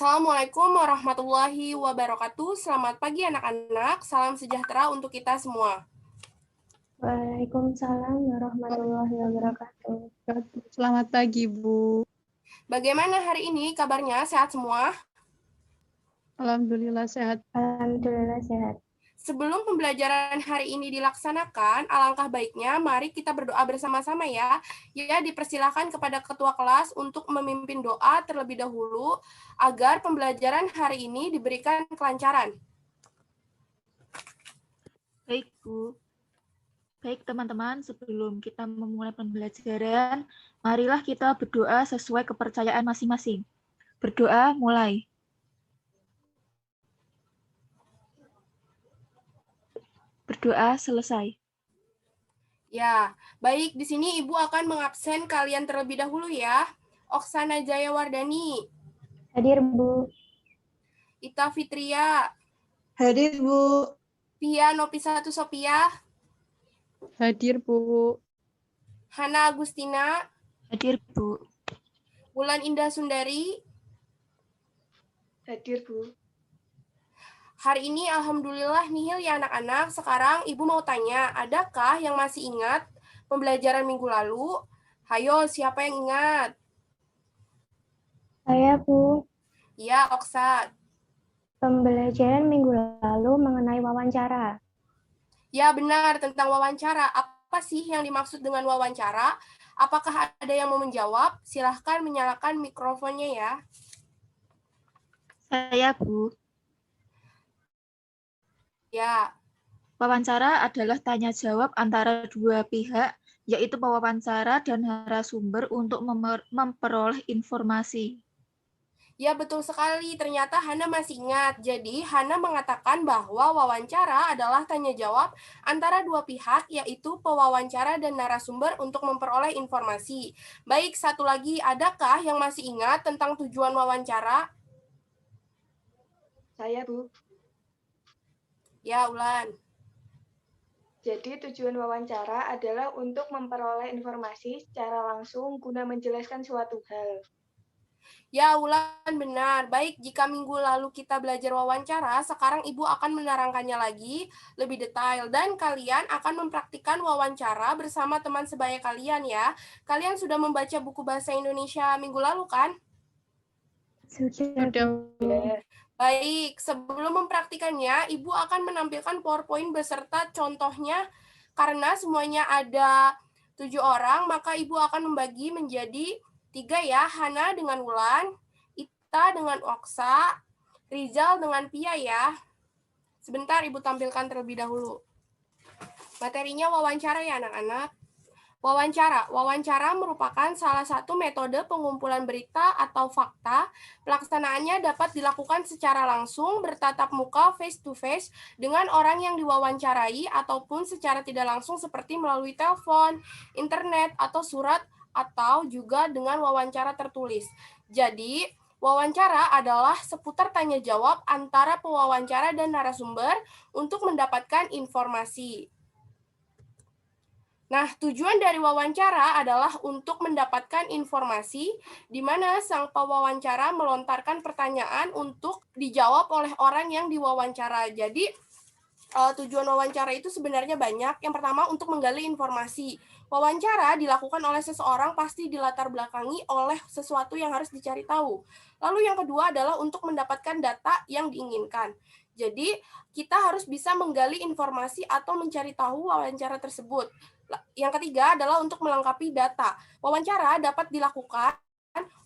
Assalamualaikum warahmatullahi wabarakatuh. Selamat pagi anak-anak. Salam sejahtera untuk kita semua. Waalaikumsalam warahmatullahi wabarakatuh. Selamat pagi, Bu. Bagaimana hari ini kabarnya? Sehat semua? Alhamdulillah sehat. Alhamdulillah sehat. Sebelum pembelajaran hari ini dilaksanakan, alangkah baiknya mari kita berdoa bersama-sama ya. Ya, dipersilakan kepada ketua kelas untuk memimpin doa terlebih dahulu agar pembelajaran hari ini diberikan kelancaran. Baik, Bu. Baik, teman-teman, sebelum kita memulai pembelajaran, marilah kita berdoa sesuai kepercayaan masing-masing. Berdoa mulai. Berdoa selesai. Ya, baik. Di sini Ibu akan mengabsen kalian terlebih dahulu ya. Oksana Jayawardani, Hadir, Bu. Ita Fitria, Hadir, Bu. Pia Nopisatu Sophia, Hadir, Bu. Hana Agustina, Hadir, Bu. Wulan Indah Sundari. Hadir, Bu. Hari ini alhamdulillah nihil ya anak-anak. Sekarang Ibu mau tanya, adakah yang masih ingat pembelajaran minggu lalu? Hayo, siapa yang ingat? Saya, Bu. Ya, Oksat. Pembelajaran minggu lalu mengenai wawancara. Ya, benar, tentang wawancara. Apa sih yang dimaksud dengan wawancara? Apakah ada yang mau menjawab? Silahkan menyalakan mikrofonnya ya. Saya, Bu. Ya, Wawancara adalah tanya jawab antara dua pihak, yaitu pewawancara dan narasumber untuk memperoleh informasi. ya betul sekali. Ternyata Hana masih ingat. Jadi, Hana mengatakan bahwa wawancara adalah tanya jawab antara dua pihak, yaitu pewawancara dan narasumber untuk memperoleh informasi. Baik, satu lagi, adakah yang masih ingat tentang tujuan wawancara? Saya, Bu. Ya, Ulan. Jadi tujuan wawancara adalah untuk memperoleh informasi secara langsung guna menjelaskan suatu hal. Ya, Ulan, benar. Baik, jika minggu lalu kita belajar wawancara, sekarang Ibu akan menerangkannya lagi lebih detail. Dan kalian akan mempraktikkan wawancara bersama teman sebaya kalian ya. Kalian sudah membaca buku Bahasa Indonesia minggu lalu kan? Sudah, Sudah, Bu. Ya. Baik, sebelum mempraktikannya, Ibu akan menampilkan PowerPoint beserta contohnya. Karena semuanya ada 7 orang, maka Ibu akan membagi menjadi 3 ya, Hana dengan Wulan, Ita dengan Oksa, Rizal dengan Pia ya. Sebentar Ibu tampilkan terlebih dahulu. Materinya wawancara ya anak-anak. Wawancara merupakan salah satu metode pengumpulan berita atau fakta. Pelaksanaannya dapat dilakukan secara langsung, bertatap muka, face to face, dengan orang yang diwawancarai, ataupun secara tidak langsung seperti melalui telepon, internet, atau surat, atau juga dengan wawancara tertulis. Jadi, wawancara adalah seputar tanya jawab antara pewawancara dan narasumber untuk mendapatkan informasi. Nah, tujuan dari wawancara adalah untuk mendapatkan informasi di mana sang pewawancara melontarkan pertanyaan untuk dijawab oleh orang yang diwawancara. Jadi, tujuan wawancara itu sebenarnya banyak. Yang pertama, untuk menggali informasi. Wawancara dilakukan oleh seseorang pasti dilatar belakangi oleh sesuatu yang harus dicari tahu. Lalu yang kedua adalah untuk mendapatkan data yang diinginkan. Jadi, kita harus bisa menggali informasi atau mencari tahu wawancara tersebut. Yang ketiga adalah untuk melengkapi data. Wawancara dapat dilakukan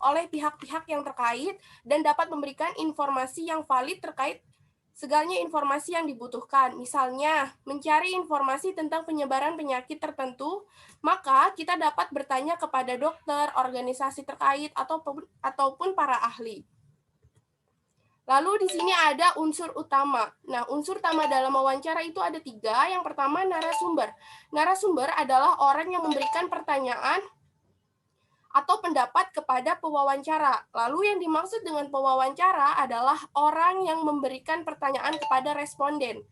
oleh pihak-pihak yang terkait dan dapat memberikan informasi yang valid terkait segalanya informasi yang dibutuhkan. Misalnya, mencari informasi tentang penyebaran penyakit tertentu, maka kita dapat bertanya kepada dokter, organisasi terkait, ataupun para ahli. Lalu di sini ada unsur utama. Nah, unsur utama dalam wawancara itu ada 3. Yang pertama, narasumber. Narasumber adalah orang yang memberikan pertanyaan atau pendapat kepada pewawancara. Lalu yang dimaksud dengan pewawancara adalah orang yang memberikan pertanyaan kepada responden.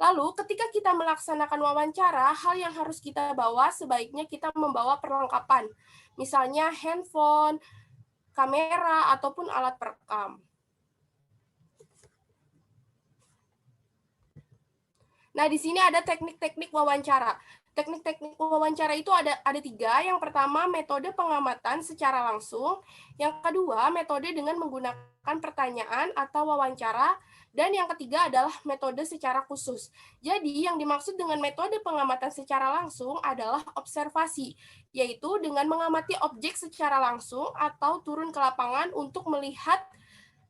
Lalu ketika kita melaksanakan wawancara, hal yang harus kita bawa sebaiknya kita membawa perlengkapan. Misalnya handphone, kamera, ataupun alat perekam. Nah, di sini ada teknik-teknik wawancara. Teknik-teknik wawancara itu ada 3. Yang pertama, metode pengamatan secara langsung. Yang kedua, metode dengan menggunakan pertanyaan atau wawancara. Dan yang ketiga adalah metode secara khusus. Jadi, yang dimaksud dengan metode pengamatan secara langsung adalah observasi, yaitu dengan mengamati objek secara langsung atau turun ke lapangan untuk melihat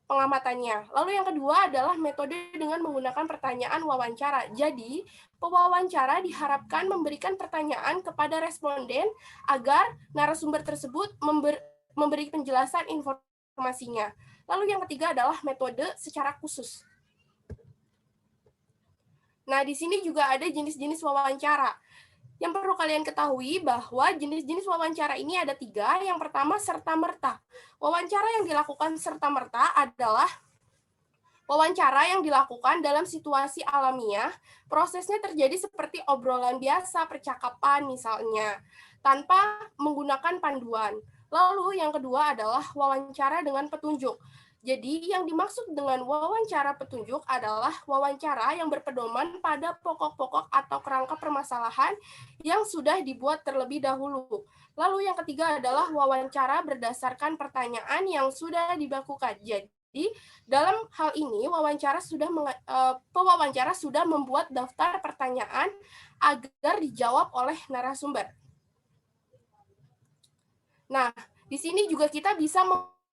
pengamatannya. Lalu yang kedua adalah metode dengan menggunakan pertanyaan wawancara. Jadi, pewawancara diharapkan memberikan pertanyaan kepada responden agar narasumber tersebut memberi penjelasan informasinya. Lalu yang ketiga adalah metode secara khusus. Nah, di sini juga ada jenis-jenis wawancara. Yang perlu kalian ketahui bahwa jenis-jenis wawancara ini ada 3. Yang pertama, serta-merta. Wawancara yang dilakukan serta-merta adalah wawancara yang dilakukan dalam situasi alamiah. Prosesnya terjadi seperti obrolan biasa, percakapan misalnya, tanpa menggunakan panduan. Lalu yang kedua adalah wawancara dengan petunjuk. Jadi, yang dimaksud dengan wawancara petunjuk adalah wawancara yang berpedoman pada pokok-pokok atau kerangka permasalahan yang sudah dibuat terlebih dahulu. Lalu yang ketiga adalah wawancara berdasarkan pertanyaan yang sudah dibakukan. Jadi, dalam hal ini pewawancara sudah membuat daftar pertanyaan agar dijawab oleh narasumber. Nah, di sini juga kita bisa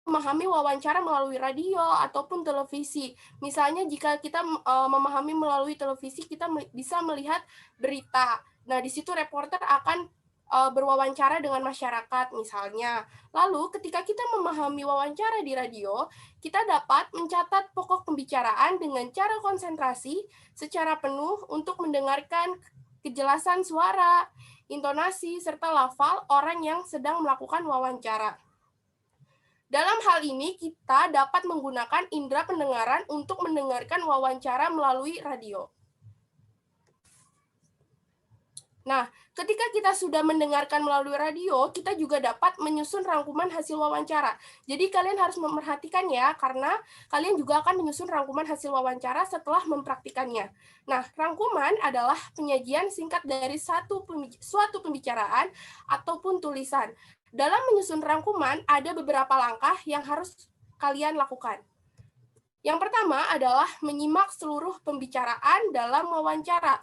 memahami wawancara melalui radio ataupun televisi. Misalnya jika kita memahami melalui televisi, kita bisa melihat berita. Nah, di situ reporter akan berwawancara dengan masyarakat misalnya. Lalu ketika kita memahami wawancara di radio, kita dapat mencatat pokok pembicaraan dengan cara konsentrasi secara penuh untuk mendengarkan kejelasan suara, intonasi, serta lafal orang yang sedang melakukan wawancara. Dalam hal ini, kita dapat menggunakan indera pendengaran untuk mendengarkan wawancara melalui radio. Nah, ketika kita sudah mendengarkan melalui radio, kita juga dapat menyusun rangkuman hasil wawancara. Jadi kalian harus memperhatikan ya, karena kalian juga akan menyusun rangkuman hasil wawancara setelah mempraktikannya. Nah, rangkuman adalah penyajian singkat dari suatu pembicaraan ataupun tulisan. Dalam menyusun rangkuman, ada beberapa langkah yang harus kalian lakukan. Yang pertama adalah menyimak seluruh pembicaraan dalam wawancara.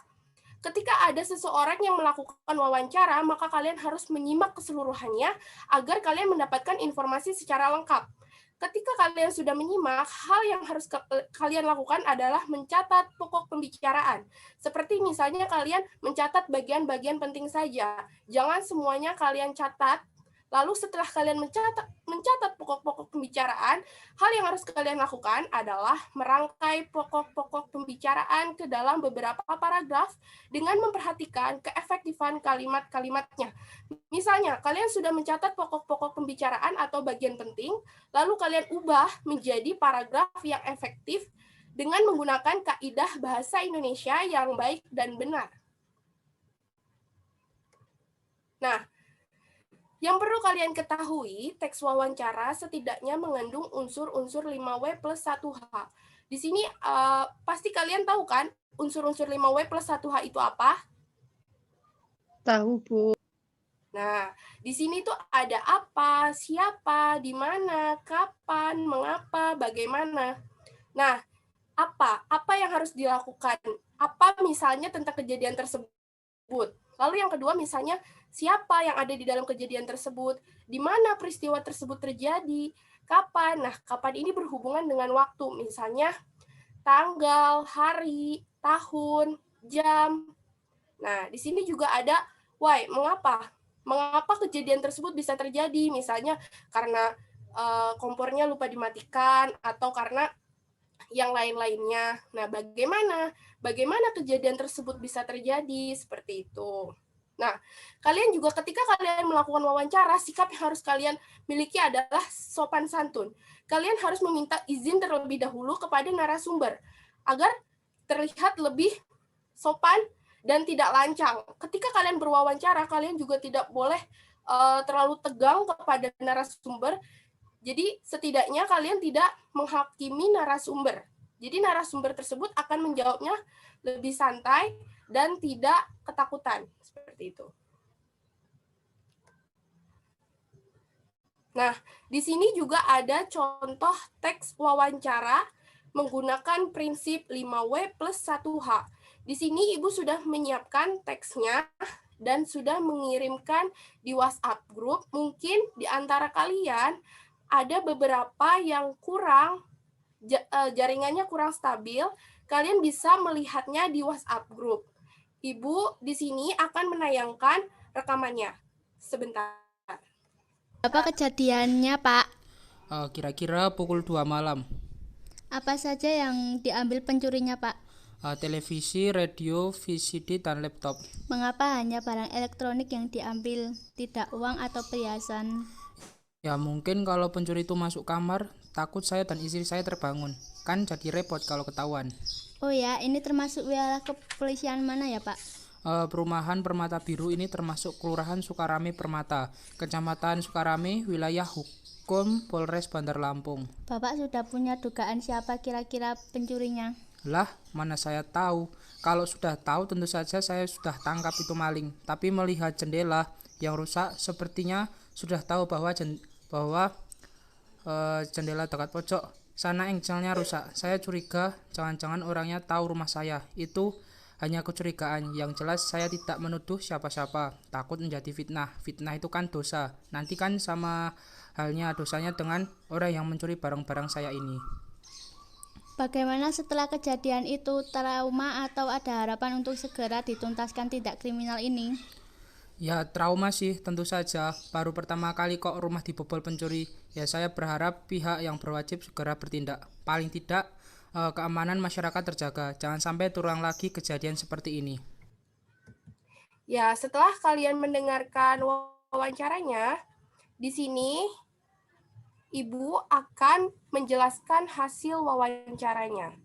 Ketika ada seseorang yang melakukan wawancara, maka kalian harus menyimak keseluruhannya agar kalian mendapatkan informasi secara lengkap. Ketika kalian sudah menyimak, hal yang harus kalian lakukan adalah mencatat pokok pembicaraan. Seperti misalnya kalian mencatat bagian-bagian penting saja. Jangan semuanya kalian catat. Lalu setelah kalian mencatat pokok-pokok pembicaraan, hal yang harus kalian lakukan adalah merangkai pokok-pokok pembicaraan ke dalam beberapa paragraf dengan memperhatikan keefektifan kalimat-kalimatnya. Misalnya, kalian sudah mencatat pokok-pokok pembicaraan atau bagian penting, lalu kalian ubah menjadi paragraf yang efektif dengan menggunakan kaidah bahasa Indonesia yang baik dan benar. Nah, yang perlu kalian ketahui, teks wawancara setidaknya mengandung unsur-unsur 5W plus 1H. Di sini pasti kalian tahu kan unsur-unsur 5W plus 1H itu apa? Tahu, Bu. Nah, di sini tuh ada apa, siapa, di mana, kapan, mengapa, bagaimana. Nah, apa yang harus dilakukan? Apa misalnya tentang kejadian tersebut? Lalu yang kedua misalnya, siapa yang ada di dalam kejadian tersebut, di mana peristiwa tersebut terjadi, kapan. Nah, kapan ini berhubungan dengan waktu, misalnya tanggal, hari, tahun, jam. Nah, di sini juga ada why, mengapa. Mengapa kejadian tersebut bisa terjadi, misalnya karena kompornya lupa dimatikan, atau karena yang lain-lainnya. Nah, bagaimana kejadian tersebut bisa terjadi, seperti itu. Nah, kalian juga ketika kalian melakukan wawancara, sikap yang harus kalian miliki adalah sopan santun. Kalian harus meminta izin terlebih dahulu kepada narasumber, agar terlihat lebih sopan dan tidak lancang. Ketika kalian berwawancara, kalian juga tidak boleh terlalu tegang kepada narasumber. Jadi setidaknya kalian tidak menghakimi narasumber. Jadi narasumber tersebut akan menjawabnya lebih santai dan tidak ketakutan. Seperti itu. Nah, di sini juga ada contoh teks wawancara menggunakan prinsip 5W plus 1H. Di sini Ibu sudah menyiapkan teksnya dan sudah mengirimkan di WhatsApp grup. Mungkin di antara kalian ada beberapa yang kurang, jaringannya kurang stabil, kalian bisa melihatnya di WhatsApp grup. Ibu di sini akan menayangkan rekamannya. Sebentar. Apa kejadiannya, Pak? Kira-kira pukul 2 malam. Apa saja yang diambil pencurinya, Pak? Televisi, radio, VCD, dan laptop. Mengapa hanya barang elektronik yang diambil, tidak uang atau perhiasan? Ya mungkin kalau pencuri itu masuk kamar, takut saya dan istri saya terbangun. Kan jadi repot kalau ketahuan. Oh ya, ini termasuk wilayah kepolisian mana ya, Pak? Perumahan Permata Biru ini termasuk Kelurahan Sukarame Permata, Kecamatan Sukarame, wilayah hukum Polres Bandar Lampung. Bapak sudah punya dugaan siapa kira-kira pencurinya? Lah, mana saya tahu. Kalau sudah tahu tentu saja saya sudah tangkap itu maling. Tapi melihat jendela yang rusak, sepertinya sudah tahu bahwa jendela dekat pojok sana engselnya rusak. Saya curiga jangan-jangan orangnya tahu rumah saya. Itu hanya kecurigaan. Yang jelas saya tidak menuduh siapa-siapa. Takut menjadi fitnah. Fitnah itu kan dosa. Nanti kan sama halnya dosanya dengan orang yang mencuri barang-barang saya ini. Bagaimana setelah kejadian itu, trauma atau ada harapan untuk segera dituntaskan tindak kriminal ini? Ya trauma sih tentu saja. Baru pertama kali kok rumah dibobol pencuri. Ya saya berharap pihak yang berwajib segera bertindak. Paling tidak keamanan masyarakat terjaga. Jangan sampai terulang lagi kejadian seperti ini. Ya, setelah kalian mendengarkan wawancaranya, di sini Ibu akan menjelaskan hasil wawancaranya.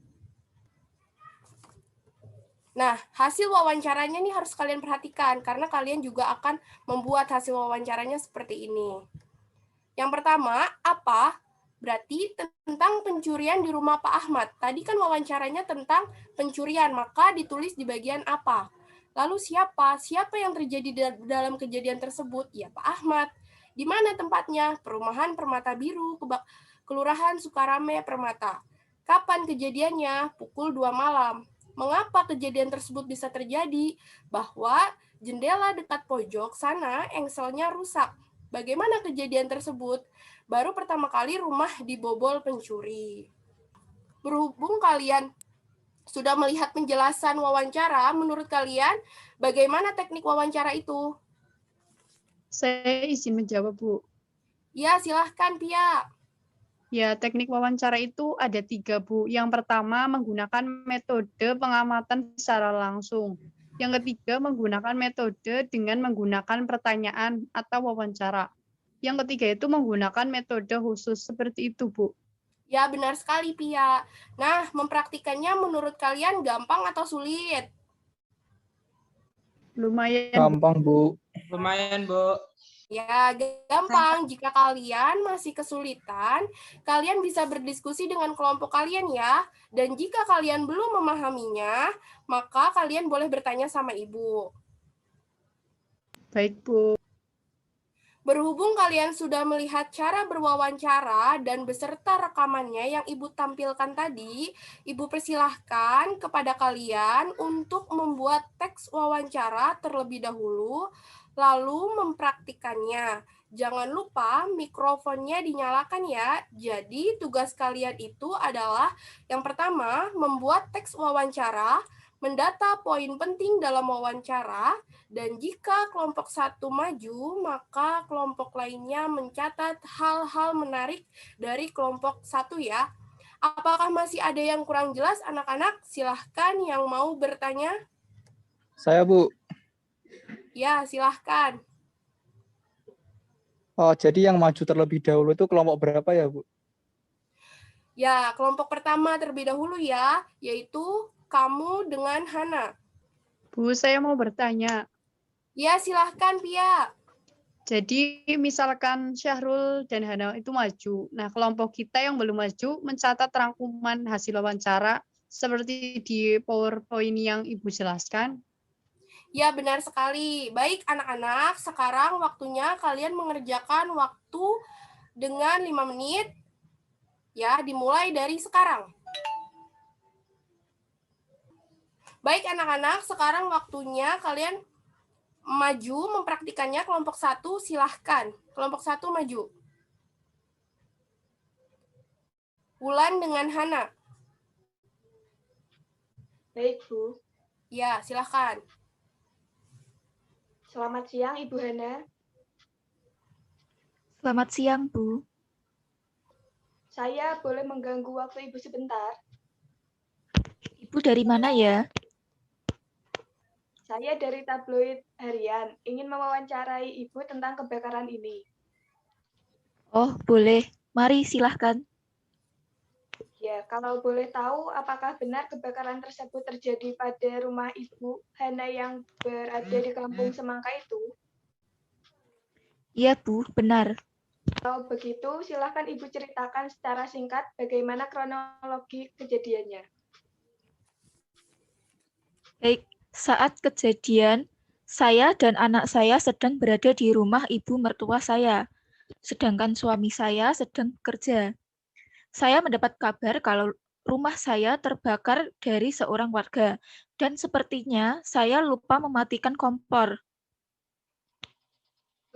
Nah, hasil wawancaranya ini harus kalian perhatikan karena kalian juga akan membuat hasil wawancaranya seperti ini. Yang pertama, apa? Berarti tentang pencurian di rumah Pak Ahmad. Tadi kan wawancaranya tentang pencurian, maka ditulis di bagian apa. Lalu siapa? Siapa yang terjadi dalam kejadian tersebut? Ya, Pak Ahmad. Di mana tempatnya? Perumahan Permata Biru, Kelurahan Sukarame Permata. Kapan kejadiannya? Pukul 2 malam. Mengapa kejadian tersebut bisa terjadi? Bahwa jendela dekat pojok sana engselnya rusak. Bagaimana kejadian tersebut? Baru pertama kali rumah dibobol pencuri. Berhubung kalian sudah melihat penjelasan wawancara, menurut kalian bagaimana teknik wawancara itu? Saya izin menjawab, Bu. Ya, silahkan, Pia. Ya, teknik wawancara itu ada 3, Bu. Yang pertama, menggunakan metode pengamatan secara langsung. Yang ketiga, menggunakan metode dengan menggunakan pertanyaan atau wawancara. Yang ketiga itu menggunakan metode khusus. Seperti itu, Bu. Ya, benar sekali, Pia. Nah, mempraktikannya menurut kalian gampang atau sulit? Lumayan. Gampang, Bu. Lumayan, Bu. Ya, gampang. Jika kalian masih kesulitan, kalian bisa berdiskusi dengan kelompok kalian ya. Dan jika kalian belum memahaminya, maka kalian boleh bertanya sama Ibu. Baik, Bu. Berhubung kalian sudah melihat cara berwawancara dan beserta rekamannya yang Ibu tampilkan tadi, Ibu persilahkan kepada kalian untuk membuat teks wawancara terlebih dahulu, lalu mempraktikannya. Jangan lupa mikrofonnya dinyalakan ya. Jadi tugas kalian itu adalah yang pertama, membuat teks wawancara, mendata poin penting dalam wawancara, dan jika kelompok satu maju, maka kelompok lainnya mencatat hal-hal menarik dari kelompok satu ya. Apakah masih ada yang kurang jelas anak-anak? Silahkan yang mau bertanya. Saya, Bu. Ya, silahkan. Oh, jadi yang maju terlebih dahulu itu kelompok berapa ya, Bu? Ya, kelompok pertama terlebih dahulu ya, yaitu kamu dengan Hana. Bu, saya mau bertanya. Ya, silahkan, Pia. Jadi misalkan Syahrul dan Hana itu maju. Nah, kelompok kita yang belum maju mencatat rangkuman hasil wawancara seperti di PowerPoint yang Ibu jelaskan. Ya, benar sekali. Baik anak-anak, sekarang waktunya kalian mengerjakan waktu dengan 5 menit. Ya, dimulai dari sekarang. Baik anak-anak, sekarang waktunya kalian maju mempraktikannya. Kelompok 1 silahkan. Kelompok 1 maju. Wulan dengan Hana. Baik, Bu. Ya, silahkan. Selamat siang, Ibu Hana. Selamat siang, Bu. Saya boleh mengganggu waktu Ibu sebentar? Ibu dari mana ya? Saya dari tabloid harian, ingin mewawancarai Ibu tentang kebakaran ini. Oh, boleh. Mari, silahkan. Ya, kalau boleh tahu, apakah benar kebakaran tersebut terjadi pada rumah Ibu Hana yang berada di Kampung Semangka itu? Iya, Bu, benar. Kalau begitu, silahkan Ibu ceritakan secara singkat bagaimana kronologi kejadiannya. Baik, saat kejadian, saya dan anak saya sedang berada di rumah ibu mertua saya, sedangkan suami saya sedang bekerja. Saya mendapat kabar kalau rumah saya terbakar dari seorang warga, dan sepertinya saya lupa mematikan kompor.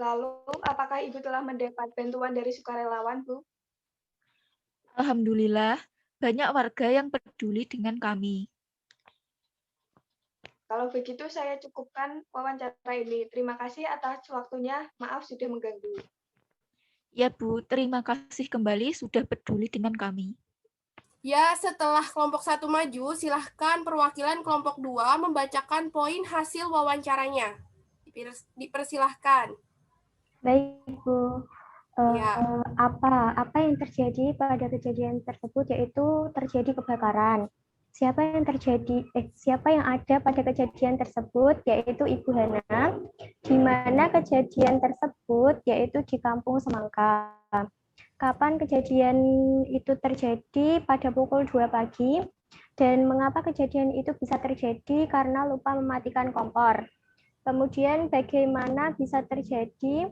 Lalu, apakah Ibu telah mendapat bantuan dari sukarelawan, Bu? Alhamdulillah, banyak warga yang peduli dengan kami. Kalau begitu, saya cukupkan wawancara ini. Terima kasih atas waktunya. Maaf sudah mengganggu. Ya, Bu, terima kasih kembali sudah peduli dengan kami. Ya, setelah kelompok 1 maju, silahkan perwakilan kelompok 2 membacakan poin hasil wawancaranya. Dipersilahkan. Baik, Bu. Ya. Apa yang terjadi pada kejadian tersebut yaitu terjadi kebakaran. Siapa yang ada pada kejadian tersebut yaitu Ibu Hana, di mana kejadian tersebut yaitu di Kampung Semangka. Kapan kejadian itu terjadi? Pada pukul 2 pagi. Dan mengapa kejadian itu bisa terjadi? Karena lupa mematikan kompor. Kemudian bagaimana bisa terjadi?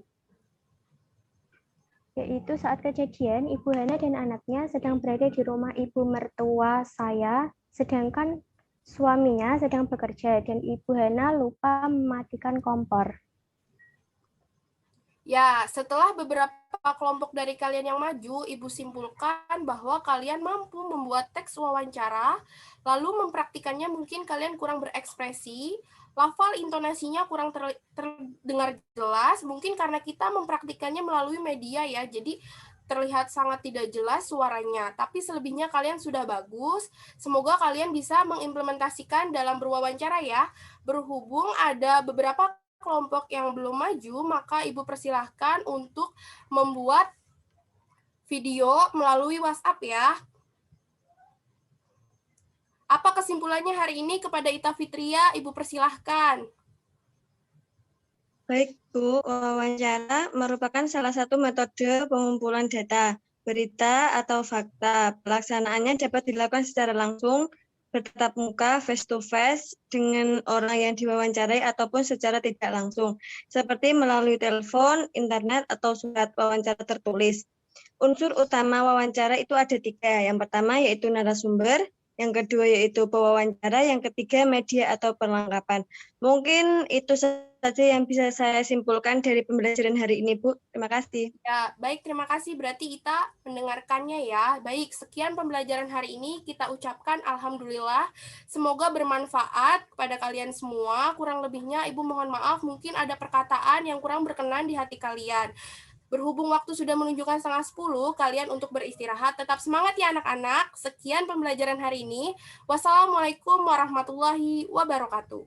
Yaitu saat kejadian, Ibu Hana dan anaknya sedang berada di rumah ibu mertua saya, sedangkan suaminya sedang bekerja, dan Ibu Hana lupa mematikan kompor. Ya, setelah beberapa kelompok dari kalian yang maju, Ibu simpulkan bahwa kalian mampu membuat teks wawancara, lalu mempraktikannya mungkin kalian kurang berekspresi, lafal intonasinya kurang terdengar jelas, mungkin karena kita mempraktikannya melalui media ya, jadi terlihat sangat tidak jelas suaranya, tapi selebihnya kalian sudah bagus. Semoga kalian bisa mengimplementasikan dalam berwawancara ya. Berhubung ada beberapa kelompok yang belum maju, maka Ibu persilahkan untuk membuat video melalui WhatsApp ya. Apa kesimpulannya hari ini kepada Ita Fitria? Ibu persilahkan. Baik, Bu, wawancara merupakan salah satu metode pengumpulan data, berita, atau fakta. Pelaksanaannya dapat dilakukan secara langsung, bertatap muka, face to face, dengan orang yang diwawancarai ataupun secara tidak langsung, seperti melalui telepon, internet, atau surat wawancara tertulis. Unsur utama wawancara itu ada 3. Yang pertama yaitu narasumber, yang kedua yaitu pewawancara, yang ketiga media atau perlengkapan. Mungkin itu saja yang bisa saya simpulkan dari pembelajaran hari ini, Bu. Terima kasih. Ya, baik, terima kasih. Berarti Ita mendengarkannya ya. Baik, sekian pembelajaran hari ini. Kita ucapkan alhamdulillah. Semoga bermanfaat kepada kalian semua. Kurang lebihnya Ibu mohon maaf, mungkin ada perkataan yang kurang berkenan di hati kalian. Berhubung waktu sudah menunjukkan 9:30, kalian untuk beristirahat. Tetap semangat ya anak-anak. Sekian pembelajaran hari ini. Wassalamualaikum warahmatullahi wabarakatuh.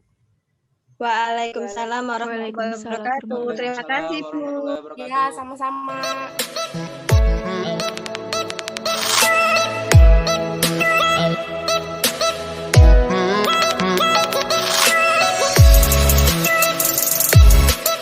Waalaikumsalam warahmatullahi wabarakatuh. Terima kasih, Bu. Ya, sama-sama.